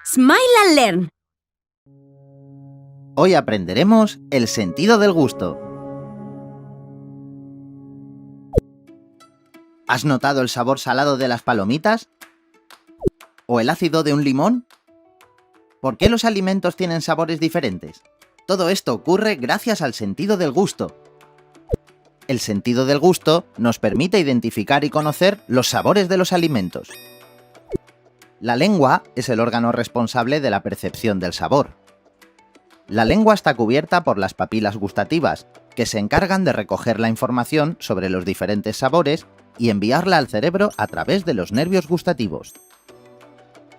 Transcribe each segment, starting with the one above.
Smile and Learn. Hoy aprenderemos el sentido del gusto. ¿Has notado el sabor salado de las palomitas? ¿O el ácido de un limón? ¿Por qué los alimentos tienen sabores diferentes? Todo esto ocurre gracias al sentido del gusto. El sentido del gusto nos permite identificar y conocer los sabores de los alimentos. La lengua es el órgano responsable de la percepción del sabor. La lengua está cubierta por las papilas gustativas, que se encargan de recoger la información sobre los diferentes sabores y enviarla al cerebro a través de los nervios gustativos.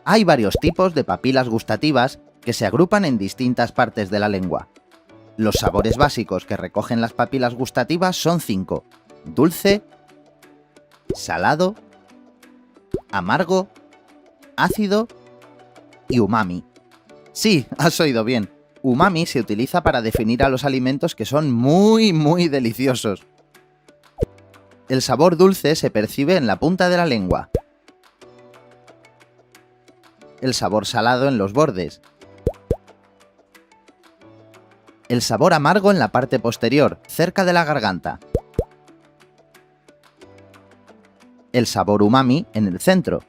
Hay varios tipos de papilas gustativas que se agrupan en distintas partes de la lengua. Los sabores básicos que recogen las papilas gustativas son 5: dulce, salado, amargo, ácido y umami. Sí, has oído bien. Umami se utiliza para definir a los alimentos que son muy deliciosos. El sabor dulce se percibe en la punta de la lengua. El sabor salado en los bordes. El sabor amargo en la parte posterior, cerca de la garganta. El sabor umami en el centro.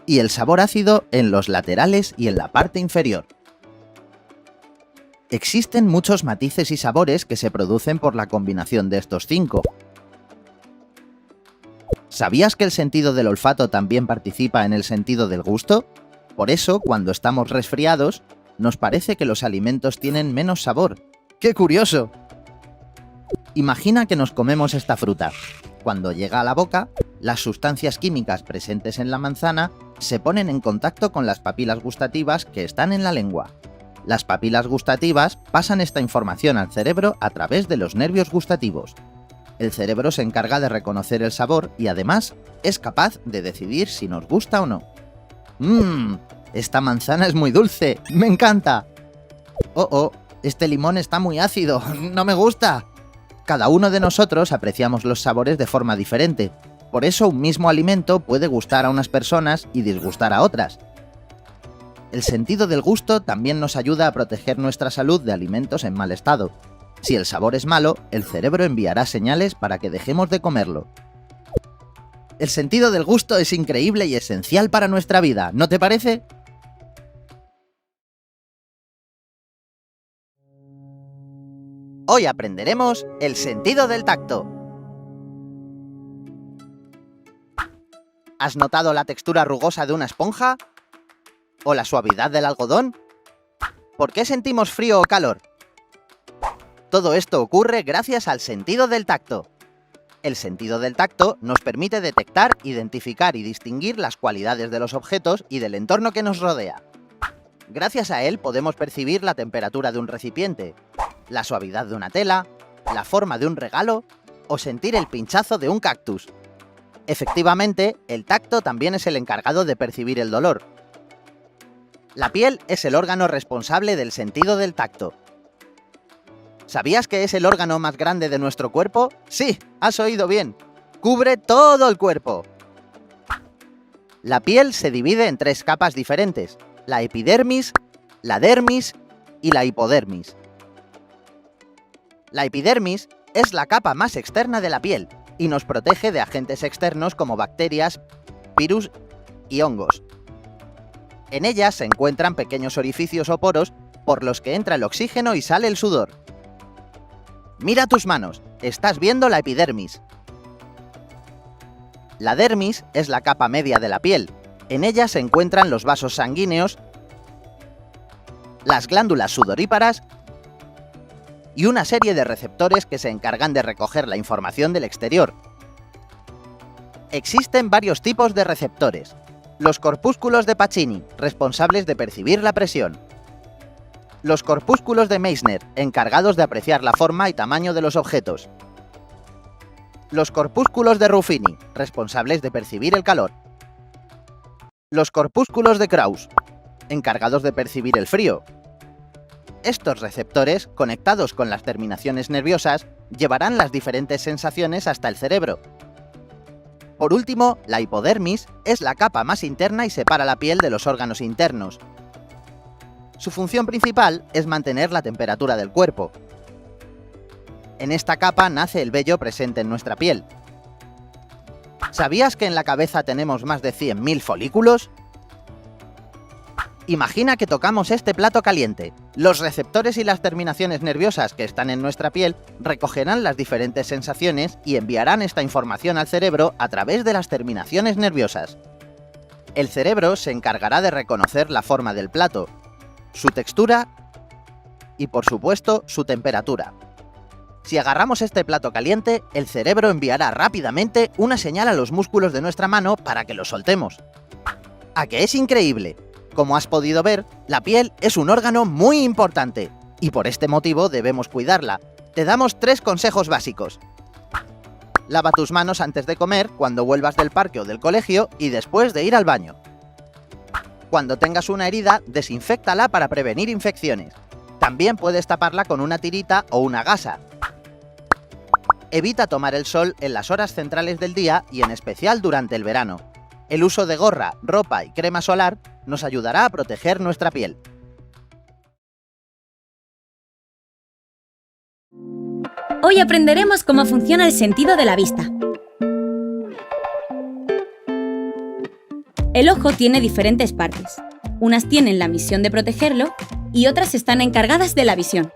Y el sabor ácido en los laterales y en la parte inferior. Existen muchos matices y sabores que se producen por la combinación de estos 5. ¿Sabías que el sentido del olfato también participa en el sentido del gusto? Por eso, cuando estamos resfriados, nos parece que los alimentos tienen menos sabor. ¡Qué curioso! Imagina que nos comemos esta fruta. Cuando llega a la boca, las sustancias químicas presentes en la manzana se ponen en contacto con las papilas gustativas que están en la lengua. Las papilas gustativas pasan esta información al cerebro a través de los nervios gustativos. El cerebro se encarga de reconocer el sabor y además es capaz de decidir si nos gusta o no. Esta manzana es muy dulce, me encanta. Este limón está muy ácido, no me gusta. Cada uno de nosotros apreciamos los sabores de forma diferente. Por eso un mismo alimento puede gustar a unas personas y disgustar a otras. El sentido del gusto también nos ayuda a proteger nuestra salud de alimentos en mal estado. Si el sabor es malo, el cerebro enviará señales para que dejemos de comerlo. El sentido del gusto es increíble y esencial para nuestra vida, ¿no te parece? Hoy aprenderemos el sentido del tacto. ¿Has notado la textura rugosa de una esponja? ¿O la suavidad del algodón? ¿Por qué sentimos frío o calor? Todo esto ocurre gracias al sentido del tacto. El sentido del tacto nos permite detectar, identificar y distinguir las cualidades de los objetos y del entorno que nos rodea. Gracias a él podemos percibir la temperatura de un recipiente, la suavidad de una tela, la forma de un regalo o sentir el pinchazo de un cactus. Efectivamente, el tacto también es el encargado de percibir el dolor. La piel es el órgano responsable del sentido del tacto. ¿Sabías que es el órgano más grande de nuestro cuerpo? Sí, has oído bien. Cubre todo el cuerpo. La piel se divide en 3 capas diferentes: la epidermis, la dermis y la hipodermis. La epidermis es la capa más externa de la piel y nos protege de agentes externos como bacterias, virus y hongos. En ella se encuentran pequeños orificios o poros por los que entra el oxígeno y sale el sudor. Mira tus manos, estás viendo la epidermis. La dermis es la capa media de la piel. En ella se encuentran los vasos sanguíneos, las glándulas sudoríparas y una serie de receptores que se encargan de recoger la información del exterior. Existen varios tipos de receptores. Los corpúsculos de Pacini, responsables de percibir la presión. Los corpúsculos de Meissner, encargados de apreciar la forma y tamaño de los objetos. Los corpúsculos de Ruffini, responsables de percibir el calor. Los corpúsculos de Krauss, encargados de percibir el frío. Estos receptores, conectados con las terminaciones nerviosas, llevarán las diferentes sensaciones hasta el cerebro. Por último, la hipodermis es la capa más interna y separa la piel de los órganos internos. Su función principal es mantener la temperatura del cuerpo. En esta capa nace el vello presente en nuestra piel. ¿Sabías que en la cabeza tenemos más de 100.000 folículos? Imagina que tocamos este plato caliente. Los receptores y las terminaciones nerviosas que están en nuestra piel recogerán las diferentes sensaciones y enviarán esta información al cerebro a través de las terminaciones nerviosas. El cerebro se encargará de reconocer la forma del plato, su textura y, por supuesto, su temperatura. Si agarramos este plato caliente, el cerebro enviará rápidamente una señal a los músculos de nuestra mano para que lo soltemos. ¿A que es increíble? Como has podido ver, la piel es un órgano muy importante, y por este motivo debemos cuidarla. Te damos 3 consejos básicos. Lava tus manos antes de comer, cuando vuelvas del parque o del colegio y después de ir al baño. Cuando tengas una herida, desinféctala para prevenir infecciones. También puedes taparla con una tirita o una gasa. Evita tomar el sol en las horas centrales del día y en especial durante el verano. El uso de gorra, ropa y crema solar nos ayudará a proteger nuestra piel. Hoy aprenderemos cómo funciona el sentido de la vista. El ojo tiene diferentes partes. Unas tienen la misión de protegerlo y otras están encargadas de la visión.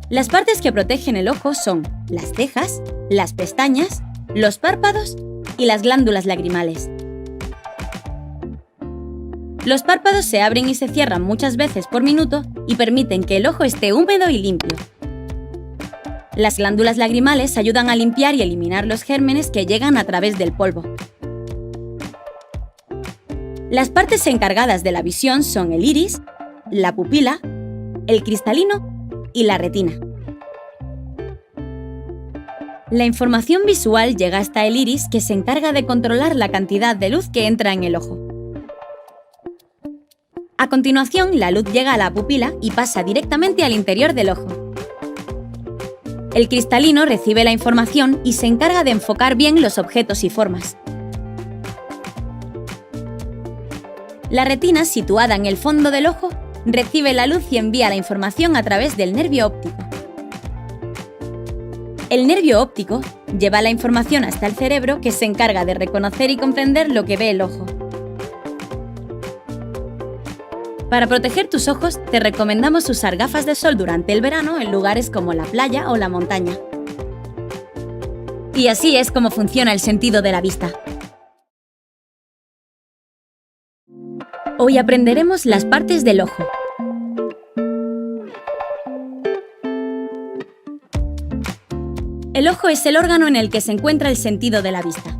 Las partes que protegen el ojo son las cejas, las pestañas, los párpados y las glándulas lagrimales. Los párpados se abren y se cierran muchas veces por minuto y permiten que el ojo esté húmedo y limpio. Las glándulas lagrimales ayudan a limpiar y eliminar los gérmenes que llegan a través del polvo. Las partes encargadas de la visión son el iris, la pupila, el cristalino y la retina. La información visual llega hasta el iris, que se encarga de controlar la cantidad de luz que entra en el ojo. A continuación, la luz llega a la pupila y pasa directamente al interior del ojo. El cristalino recibe la información y se encarga de enfocar bien los objetos y formas. La retina, situada en el fondo del ojo, recibe la luz y envía la información a través del nervio óptico. El nervio óptico lleva la información hasta el cerebro, que se encarga de reconocer y comprender lo que ve el ojo. Para proteger tus ojos, te recomendamos usar gafas de sol durante el verano en lugares como la playa o la montaña. Y así es como funciona el sentido de la vista. Hoy aprenderemos las partes del ojo. El ojo es el órgano en el que se encuentra el sentido de la vista.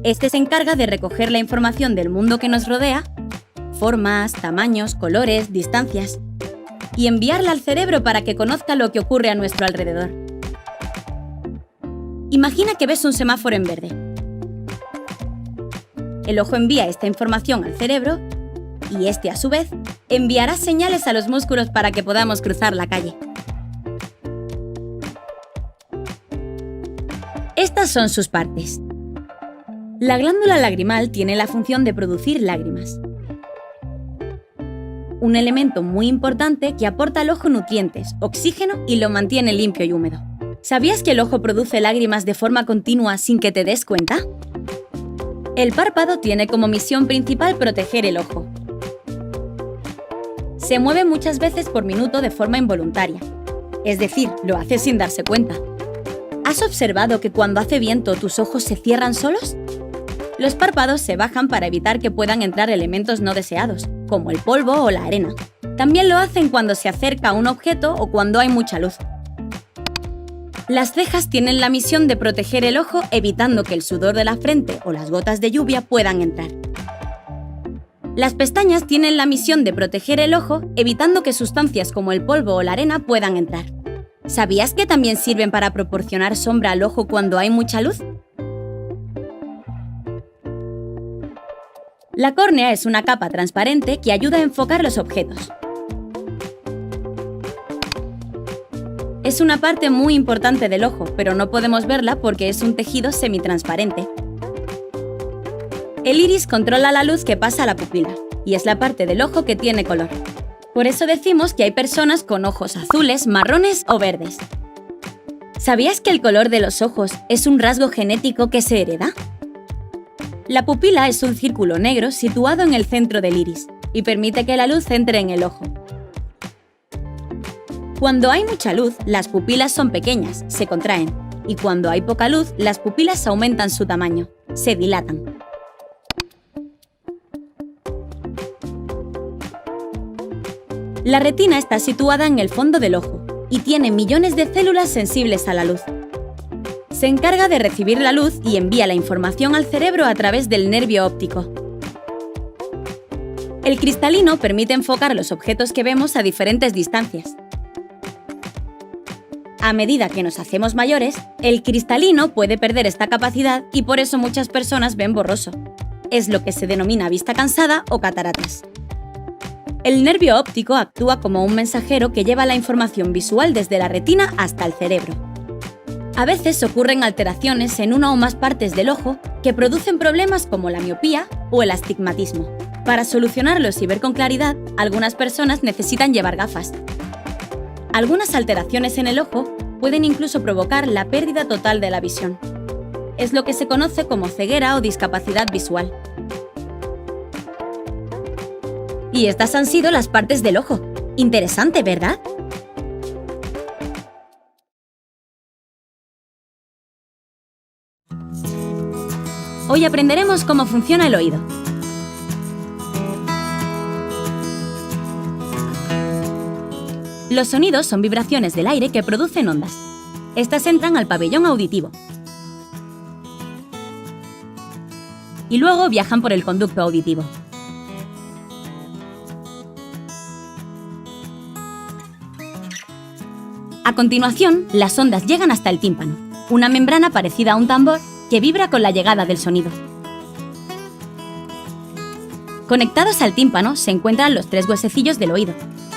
Este se encarga de recoger la información del mundo que nos rodea, formas, tamaños, colores, distancias, y enviarla al cerebro para que conozca lo que ocurre a nuestro alrededor. Imagina que ves un semáforo en verde. El ojo envía esta información al cerebro y este, a su vez, enviará señales a los músculos para que podamos cruzar la calle. Estas son sus partes. La glándula lagrimal tiene la función de producir lágrimas, un elemento muy importante que aporta al ojo nutrientes, oxígeno y lo mantiene limpio y húmedo. ¿Sabías que el ojo produce lágrimas de forma continua sin que te des cuenta? El párpado tiene como misión principal proteger el ojo. Se mueve muchas veces por minuto de forma involuntaria, es decir, lo hace sin darse cuenta. ¿Has observado que cuando hace viento tus ojos se cierran solos? Los párpados se bajan para evitar que puedan entrar elementos no deseados, como el polvo o la arena. También lo hacen cuando se acerca a un objeto o cuando hay mucha luz. Las cejas tienen la misión de proteger el ojo, evitando que el sudor de la frente o las gotas de lluvia puedan entrar. Las pestañas tienen la misión de proteger el ojo, evitando que sustancias como el polvo o la arena puedan entrar. ¿Sabías que también sirven para proporcionar sombra al ojo cuando hay mucha luz? La córnea es una capa transparente que ayuda a enfocar los objetos. Es una parte muy importante del ojo, pero no podemos verla porque es un tejido semitransparente. El iris controla la luz que pasa a la pupila, y es la parte del ojo que tiene color. Por eso decimos que hay personas con ojos azules, marrones o verdes. ¿Sabías que el color de los ojos es un rasgo genético que se hereda? La pupila es un círculo negro situado en el centro del iris y permite que la luz entre en el ojo. Cuando hay mucha luz, las pupilas son pequeñas, se contraen, y cuando hay poca luz, las pupilas aumentan su tamaño, se dilatan. La retina está situada en el fondo del ojo y tiene millones de células sensibles a la luz. Se encarga de recibir la luz y envía la información al cerebro a través del nervio óptico. El cristalino permite enfocar los objetos que vemos a diferentes distancias. A medida que nos hacemos mayores, el cristalino puede perder esta capacidad y por eso muchas personas ven borroso. Es lo que se denomina vista cansada o cataratas. El nervio óptico actúa como un mensajero que lleva la información visual desde la retina hasta el cerebro. A veces ocurren alteraciones en una o más partes del ojo que producen problemas como la miopía o el astigmatismo. Para solucionarlos y ver con claridad, algunas personas necesitan llevar gafas. Algunas alteraciones en el ojo pueden incluso provocar la pérdida total de la visión. Es lo que se conoce como ceguera o discapacidad visual. Y estas han sido las partes del ojo. Interesante, ¿verdad? Hoy aprenderemos cómo funciona el oído. Los sonidos son vibraciones del aire que producen ondas. Estas entran al pabellón auditivo y luego viajan por el conducto auditivo. A continuación, las ondas llegan hasta el tímpano, una membrana parecida a un tambor que vibra con la llegada del sonido. Conectados al tímpano se encuentran los tres huesecillos del oído: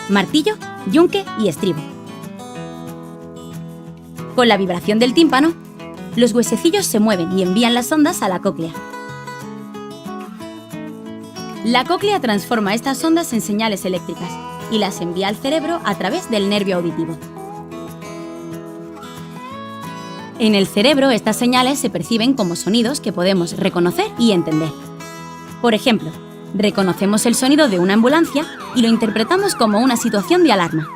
martillo, yunque y estribo. Con la vibración del tímpano, los huesecillos se mueven y envían las ondas a la cóclea. La cóclea transforma estas ondas en señales eléctricas y las envía al cerebro a través del nervio auditivo. En el cerebro, estas señales se perciben como sonidos que podemos reconocer y entender. Por ejemplo, reconocemos el sonido de una ambulancia y lo interpretamos como una situación de alarma.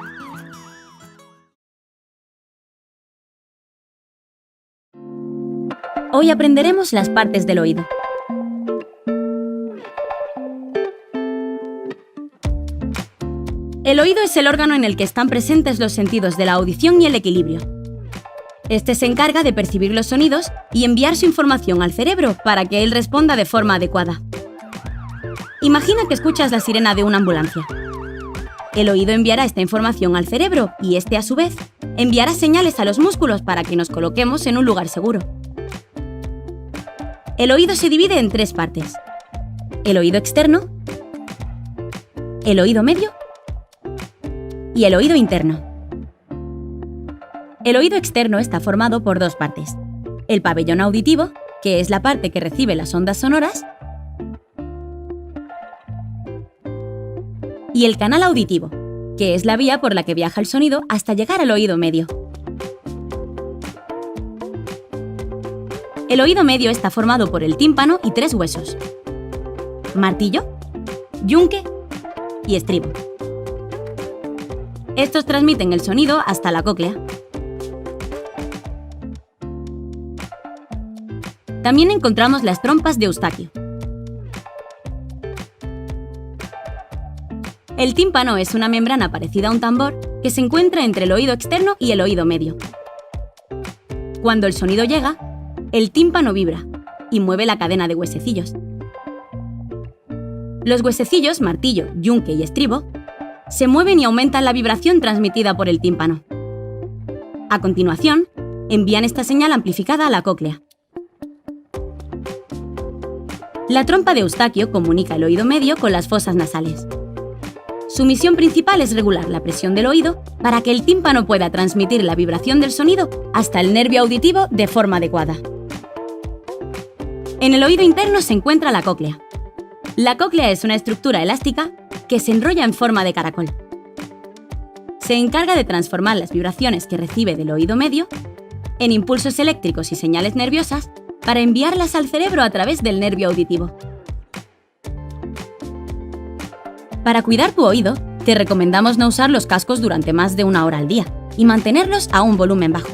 Hoy aprenderemos las partes del oído. El oído es el órgano en el que están presentes los sentidos de la audición y el equilibrio. Este se encarga de percibir los sonidos y enviar su información al cerebro para que él responda de forma adecuada. Imagina que escuchas la sirena de una ambulancia. El oído enviará esta información al cerebro y este, a su vez, enviará señales a los músculos para que nos coloquemos en un lugar seguro. El oído se divide en tres partes: el oído externo, el oído medio y el oído interno. El oído externo está formado por dos partes: el pabellón auditivo, que es la parte que recibe las ondas sonoras, y el canal auditivo, que es la vía por la que viaja el sonido hasta llegar al oído medio. El oído medio está formado por el tímpano y tres huesos: martillo, yunque y estribo. Estos transmiten el sonido hasta la cóclea. También encontramos las trompas de Eustaquio. El tímpano es una membrana parecida a un tambor que se encuentra entre el oído externo y el oído medio. Cuando el sonido llega, el tímpano vibra y mueve la cadena de huesecillos. Los huesecillos, martillo, yunque y estribo, se mueven y aumentan la vibración transmitida por el tímpano. A continuación, envían esta señal amplificada a la cóclea. La trompa de Eustaquio comunica el oído medio con las fosas nasales. Su misión principal es regular la presión del oído para que el tímpano pueda transmitir la vibración del sonido hasta el nervio auditivo de forma adecuada. En el oído interno se encuentra la cóclea. La cóclea es una estructura elástica que se enrolla en forma de caracol. Se encarga de transformar las vibraciones que recibe del oído medio en impulsos eléctricos y señales nerviosas para enviarlas al cerebro a través del nervio auditivo. Para cuidar tu oído, te recomendamos no usar los cascos durante más de 1 hora al día y mantenerlos a un volumen bajo.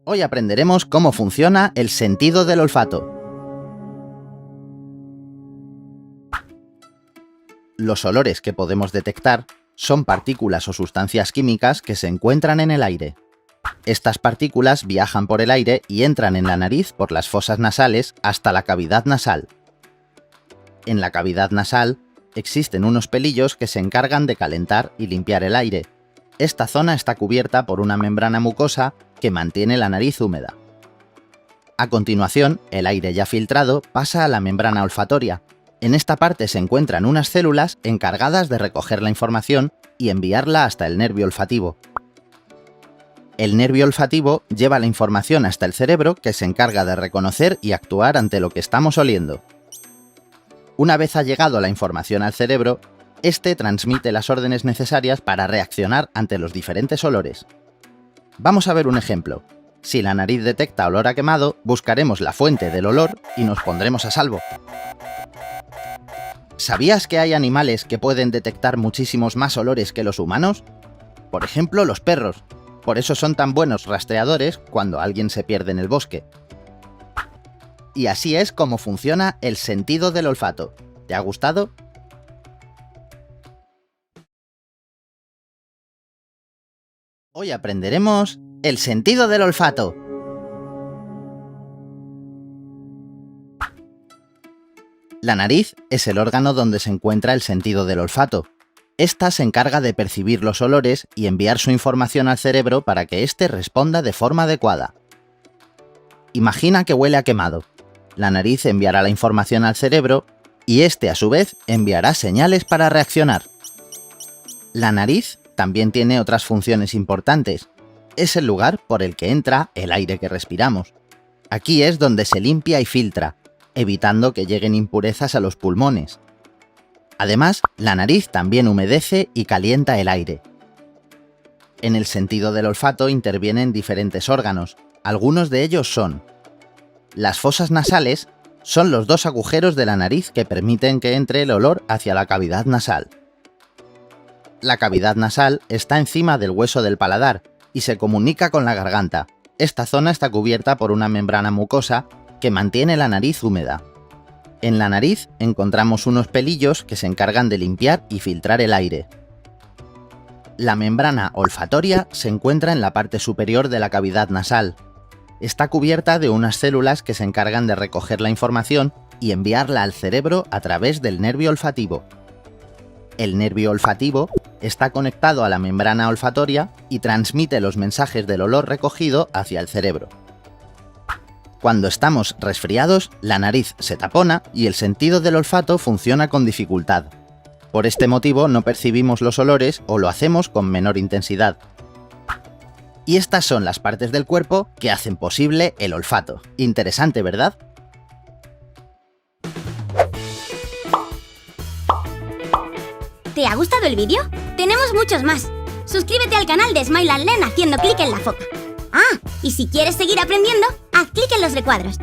Hoy aprenderemos cómo funciona el sentido del olfato. Los olores que podemos detectar son partículas o sustancias químicas que se encuentran en el aire. Estas partículas viajan por el aire y entran en la nariz por las fosas nasales hasta la cavidad nasal. En la cavidad nasal existen unos pelillos que se encargan de calentar y limpiar el aire. Esta zona está cubierta por una membrana mucosa que mantiene la nariz húmeda. A continuación, el aire ya filtrado pasa a la membrana olfatoria. En esta parte se encuentran unas células encargadas de recoger la información y enviarla hasta el nervio olfativo. El nervio olfativo lleva la información hasta el cerebro, que se encarga de reconocer y actuar ante lo que estamos oliendo. Una vez ha llegado la información al cerebro, este transmite las órdenes necesarias para reaccionar ante los diferentes olores. Vamos a ver un ejemplo. Si la nariz detecta olor a quemado, buscaremos la fuente del olor y nos pondremos a salvo. ¿Sabías que hay animales que pueden detectar muchísimos más olores que los humanos? Por ejemplo, los perros. Por eso son tan buenos rastreadores cuando alguien se pierde en el bosque. Y así es como funciona el sentido del olfato. ¿Te ha gustado? Hoy aprenderemos el sentido del olfato. La nariz es el órgano donde se encuentra el sentido del olfato. Esta se encarga de percibir los olores y enviar su información al cerebro para que éste responda de forma adecuada. Imagina que huele a quemado. La nariz enviará la información al cerebro y éste, a su vez, enviará señales para reaccionar. La nariz también tiene otras funciones importantes. Es el lugar por el que entra el aire que respiramos. Aquí es donde se limpia y filtra, evitando que lleguen impurezas a los pulmones. Además, la nariz también humedece y calienta el aire. En el sentido del olfato intervienen diferentes órganos. Algunos de ellos son: las fosas nasales son los 2 agujeros de la nariz que permiten que entre el olor hacia la cavidad nasal. La cavidad nasal está encima del hueso del paladar y se comunica con la garganta. Esta zona está cubierta por una membrana mucosa que mantiene la nariz húmeda. En la nariz encontramos unos pelillos que se encargan de limpiar y filtrar el aire. La membrana olfatoria se encuentra en la parte superior de la cavidad nasal. Está cubierta de unas células que se encargan de recoger la información y enviarla al cerebro a través del nervio olfativo. El nervio olfativo está conectado a la membrana olfatoria y transmite los mensajes del olor recogido hacia el cerebro. Cuando estamos resfriados, la nariz se tapona y el sentido del olfato funciona con dificultad. Por este motivo no percibimos los olores o lo hacemos con menor intensidad. Y estas son las partes del cuerpo que hacen posible el olfato. Interesante, ¿verdad? ¿Te ha gustado el vídeo? Tenemos muchos más. Suscríbete al canal de Smile and Learn haciendo clic en la foca. Ah, y si quieres seguir aprendiendo, haz clic en los recuadros.